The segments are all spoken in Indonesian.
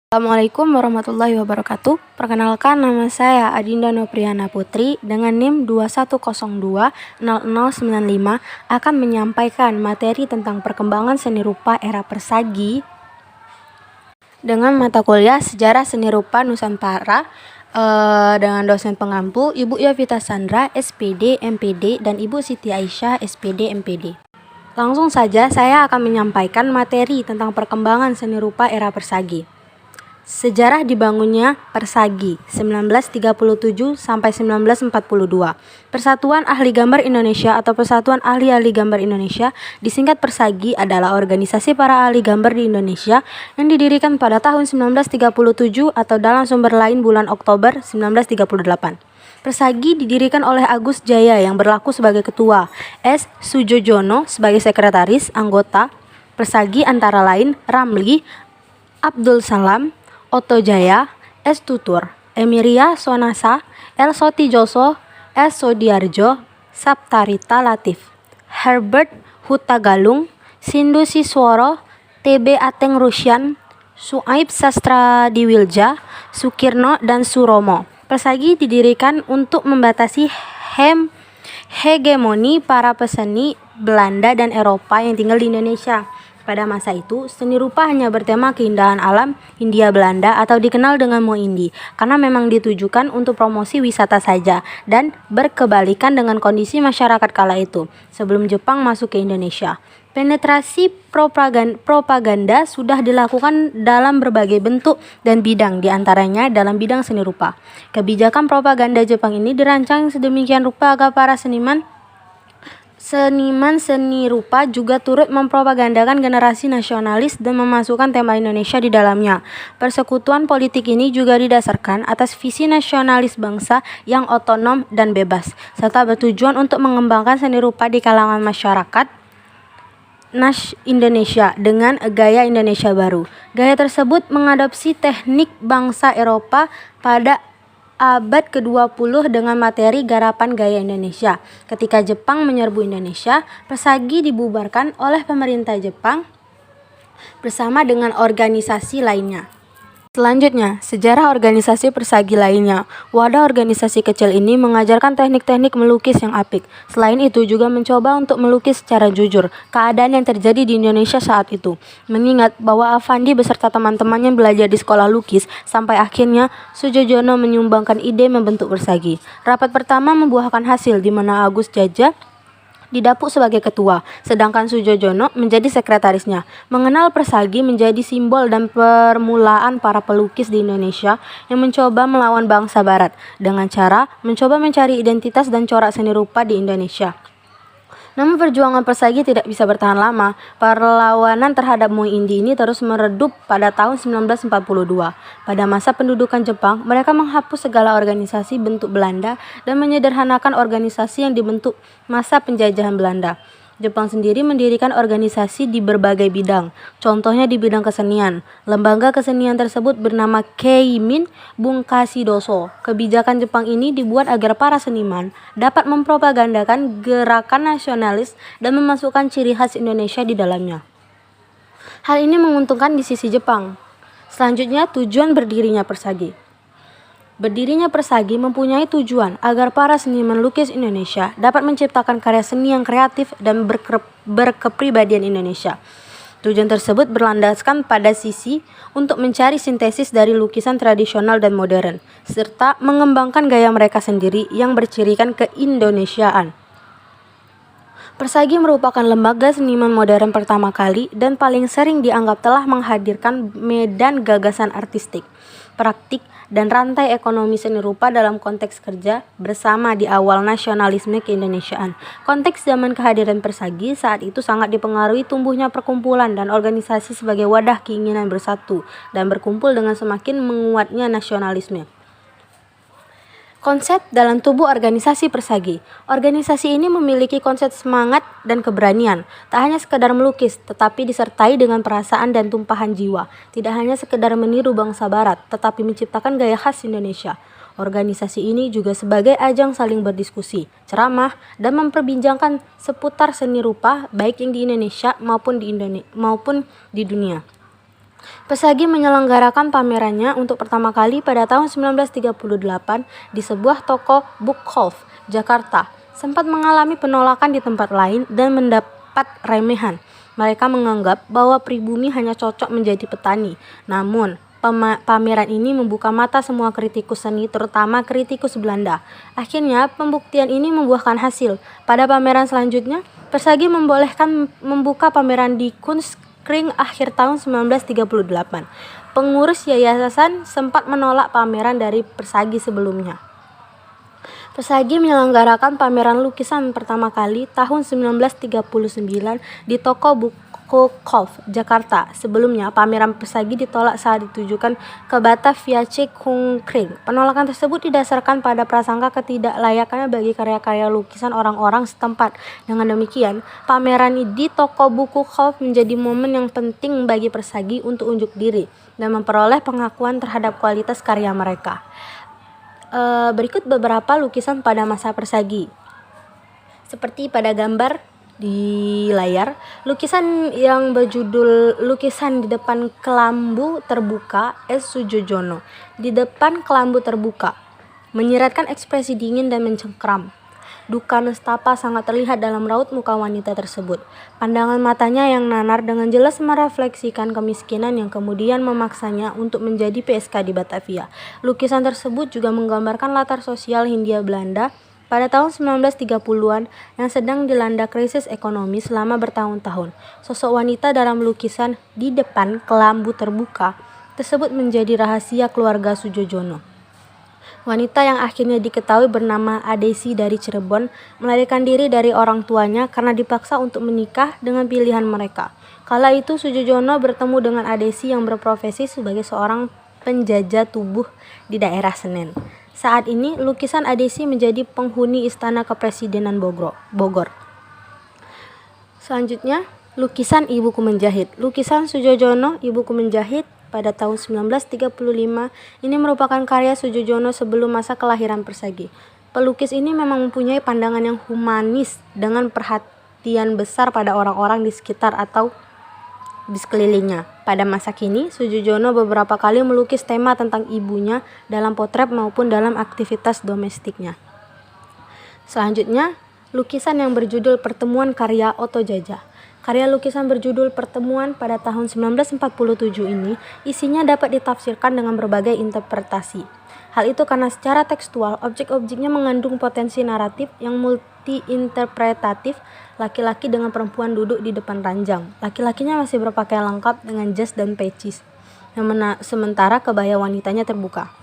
Assalamualaikum warahmatullahi wabarakatuh. Perkenalkan, nama saya Adinda Nopriana Putri dengan NIM 21020095 akan menyampaikan materi tentang perkembangan seni rupa era Persagi dengan mata kuliah Sejarah Seni Rupa Nusantara dengan dosen pengampu Ibu Yovita Sandra, SPD, MPD, dan Ibu Siti Aisyah, SPD, MPD. Langsung saja saya akan menyampaikan materi tentang perkembangan seni rupa era Persagi. Sejarah dibangunnya Persagi 1937 sampai 1942. Persatuan Ahli Gambar Indonesia atau Persatuan Ahli-Ahli Gambar Indonesia, disingkat Persagi, adalah organisasi para ahli gambar di Indonesia yang didirikan pada tahun 1937 atau dalam sumber lain bulan Oktober 1938. Persagi didirikan oleh Agus Jaya yang berlaku sebagai ketua, S. Sujojono sebagai sekretaris. Anggota Persagi antara lain Ramli, Abdul Salam, Otto Jaya, S. Tutur, Emiria Sonasa, L. Sotijoso, S. Sodiarjo, Saptarita Latif, Herbert Hutagalung, Sindu Sisworo, TB Ateng Rusyan, Suaib Sastra Diwilja, Sukirno, dan Suromo. Persagi didirikan untuk membatasi hegemoni para peseni Belanda dan Eropa yang tinggal di Indonesia. Pada masa itu, seni rupa hanya bertema keindahan alam Hindia Belanda atau dikenal dengan Mo-Indi, karena memang ditujukan untuk promosi wisata saja dan berkebalikan dengan kondisi masyarakat kala itu sebelum Jepang masuk ke Indonesia. Penetrasi propaganda sudah dilakukan dalam berbagai bentuk dan bidang, diantaranya dalam bidang seni rupa. Kebijakan propaganda Jepang ini dirancang sedemikian rupa agar para seniman seni rupa juga turut mempropagandakan generasi nasionalis dan memasukkan tema Indonesia di dalamnya. Persekutuan politik ini juga didasarkan atas visi nasionalis bangsa yang otonom dan bebas, serta bertujuan untuk mengembangkan seni rupa di kalangan masyarakat Indonesia dengan gaya Indonesia baru. Gaya tersebut mengadopsi teknik bangsa Eropa pada abad ke-20 dengan materi garapan gaya Indonesia. Ketika Jepang menyerbu Indonesia, Persagi dibubarkan oleh pemerintah Jepang bersama dengan organisasi lainnya. Selanjutnya, sejarah organisasi Persagi lainnya. Wadah organisasi kecil ini mengajarkan teknik-teknik melukis yang apik. Selain itu juga mencoba untuk melukis secara jujur keadaan yang terjadi di Indonesia saat itu. Mengingat bahwa Avandi beserta teman-temannya belajar di sekolah lukis, sampai akhirnya Sujojono menyumbangkan ide membentuk Persagi. Rapat pertama membuahkan hasil di mana Agus Jaya didapuk sebagai ketua, sedangkan Sujojono menjadi sekretarisnya. Mengenal Persagi menjadi simbol dan permulaan para pelukis di Indonesia yang mencoba melawan bangsa Barat dengan cara mencoba mencari identitas dan corak seni rupa di Indonesia. Namun perjuangan Persagi tidak bisa bertahan lama. Perlawanan terhadap Mo-Indi ini terus meredup pada tahun 1942. Pada masa pendudukan Jepang, mereka menghapus segala organisasi bentuk Belanda dan menyederhanakan organisasi yang dibentuk masa penjajahan Belanda. Jepang sendiri mendirikan organisasi di berbagai bidang, contohnya di bidang kesenian. Lembaga kesenian tersebut bernama Keimin Bunkasidoso. Kebijakan Jepang ini dibuat agar para seniman dapat mempropagandakan gerakan nasionalis dan memasukkan ciri khas Indonesia di dalamnya. Hal ini menguntungkan di sisi Jepang. Selanjutnya, tujuan berdirinya Persagi. Berdirinya Persagi mempunyai tujuan agar para seniman lukis Indonesia dapat menciptakan karya seni yang kreatif dan berkepribadian Indonesia. Tujuan tersebut berlandaskan pada sisi untuk mencari sintesis dari lukisan tradisional dan modern, serta mengembangkan gaya mereka sendiri yang bercirikan keindonesiaan. Persagi merupakan lembaga seniman modern pertama kali dan paling sering dianggap telah menghadirkan medan gagasan artistik, praktik, dan rantai ekonomi seni rupa dalam konteks kerja bersama di awal nasionalisme keindonesiaan. Konteks zaman kehadiran Persagi saat itu sangat dipengaruhi tumbuhnya perkumpulan dan organisasi sebagai wadah keinginan bersatu dan berkumpul dengan semakin menguatnya nasionalisme. Konsep dalam tubuh organisasi Persagi. Organisasi ini memiliki konsep semangat dan keberanian. Tak hanya sekedar melukis, tetapi disertai dengan perasaan dan tumpahan jiwa. Tidak hanya sekedar meniru bangsa Barat, tetapi menciptakan gaya khas Indonesia. Organisasi ini juga sebagai ajang saling berdiskusi, ceramah, dan memperbincangkan seputar seni rupa baik yang di Indonesia maupun di dunia. Persagi menyelenggarakan pamerannya untuk pertama kali pada tahun 1938 di sebuah toko Bukhof, Jakarta. Sempat mengalami penolakan di tempat lain dan mendapat remehan. Mereka menganggap bahwa pribumi hanya cocok menjadi petani. Namun, pameran ini membuka mata semua kritikus seni, terutama kritikus Belanda. Akhirnya, pembuktian ini membuahkan hasil. Pada pameran selanjutnya, Persagi membolehkan membuka pameran di Kunstkring akhir tahun 1938. Pengurus yayasan sempat menolak pameran dari Persagi sebelumnya. Persagi menyelenggarakan pameran lukisan pertama kali tahun 1939 di toko Bukhof, Jakarta. Sebelumnya, pameran Persagi ditolak saat ditujukan ke Bataviace Kunstkring. Penolakan tersebut didasarkan pada prasangka ketidaklayakannya bagi karya-karya lukisan orang-orang setempat. Dengan demikian, pameran di toko Bukhof menjadi momen yang penting bagi Persagi untuk unjuk diri dan memperoleh pengakuan terhadap kualitas karya mereka. Berikut beberapa lukisan pada masa Persagi. Seperti pada gambar di layar, lukisan yang berjudul "Lukisan di depan kelambu terbuka" S. Sujojono. Di depan kelambu terbuka, menyiratkan ekspresi dingin dan mencengkram. Duka nestapa sangat terlihat dalam raut muka wanita tersebut. Pandangan matanya yang nanar dengan jelas merefleksikan kemiskinan yang kemudian memaksanya untuk menjadi PSK di Batavia. Lukisan tersebut juga menggambarkan latar sosial Hindia Belanda pada tahun 1930-an yang sedang dilanda krisis ekonomi selama bertahun-tahun. Sosok wanita dalam lukisan "Di depan kelambu terbuka" tersebut menjadi rahasia keluarga Sujojono. Wanita yang akhirnya diketahui bernama Adesi dari Cirebon melarikan diri dari orang tuanya karena dipaksa untuk menikah dengan pilihan mereka. Kala itu Sujojono bertemu dengan Adesi yang berprofesi sebagai seorang penjajah tubuh di daerah Senen. Saat ini lukisan Adesi menjadi penghuni Istana Kepresidenan Bogor. Selanjutnya, lukisan Ibuku Menjahit. Lukisan Sujojono Ibuku Menjahit pada tahun 1935 ini merupakan karya Sujojono sebelum masa kelahiran Persagi. Pelukis ini memang mempunyai pandangan yang humanis dengan perhatian besar pada orang-orang di sekitar atau di sekelilingnya. Pada masa kini, Sujojono beberapa kali melukis tema tentang ibunya dalam potret maupun dalam aktivitas domestiknya. Selanjutnya, lukisan yang berjudul Pertemuan karya Oto Jajah. Karya lukisan berjudul Pertemuan pada tahun 1947 ini isinya dapat ditafsirkan dengan berbagai interpretasi. Hal itu karena secara tekstual, objek-objeknya mengandung potensi naratif yang multi-interpretatif. Laki-laki dengan perempuan duduk di depan ranjang. Laki-lakinya masih berpakaian lengkap dengan jas dan pecis, sementara kebaya wanitanya terbuka.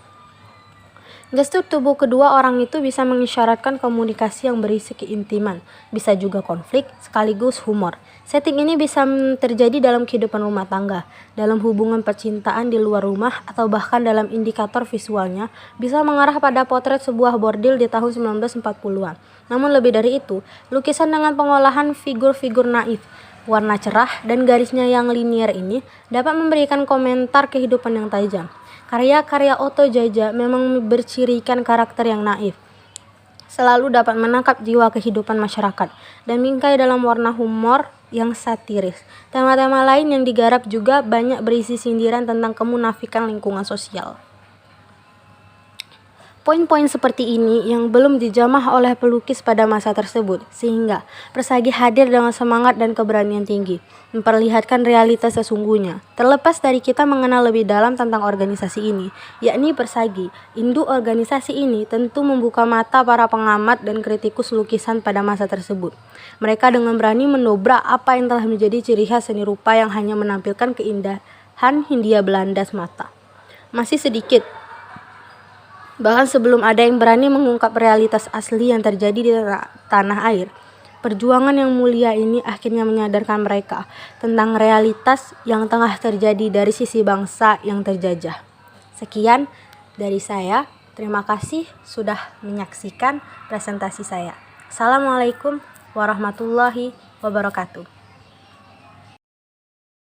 Gestur tubuh kedua orang itu bisa mengisyaratkan komunikasi yang berisi keintiman, bisa juga konflik, sekaligus humor. Setting ini bisa terjadi dalam kehidupan rumah tangga, dalam hubungan percintaan di luar rumah, atau bahkan dalam indikator visualnya bisa mengarah pada potret sebuah bordil di tahun 1940-an. Namun lebih dari itu, lukisan dengan pengolahan figur-figur naif, warna cerah, dan garisnya yang linier ini dapat memberikan komentar kehidupan yang tajam. Karya-karya Oto Jajah memang bercirikan karakter yang naif, selalu dapat menangkap jiwa kehidupan masyarakat, dan bingkai dalam warna humor yang satiris. Tema-tema lain yang digarap juga banyak berisi sindiran tentang kemunafikan lingkungan sosial. Poin-poin seperti ini yang belum dijamah oleh pelukis pada masa tersebut, sehingga Persagi hadir dengan semangat dan keberanian tinggi, memperlihatkan realitas sesungguhnya. Terlepas dari kita mengenal lebih dalam tentang organisasi ini, yakni Persagi, induk organisasi ini tentu membuka mata para pengamat dan kritikus lukisan pada masa tersebut. Mereka dengan berani mendobrak apa yang telah menjadi ciri khas seni rupa yang hanya menampilkan keindahan Hindia Belanda semata. Masih sedikit, bahkan sebelum ada yang berani mengungkap realitas asli yang terjadi di tanah air. Perjuangan yang mulia ini akhirnya menyadarkan mereka tentang realitas yang tengah terjadi dari sisi bangsa yang terjajah. Sekian dari saya. Terima kasih sudah menyaksikan presentasi saya. Assalamualaikum warahmatullahi wabarakatuh.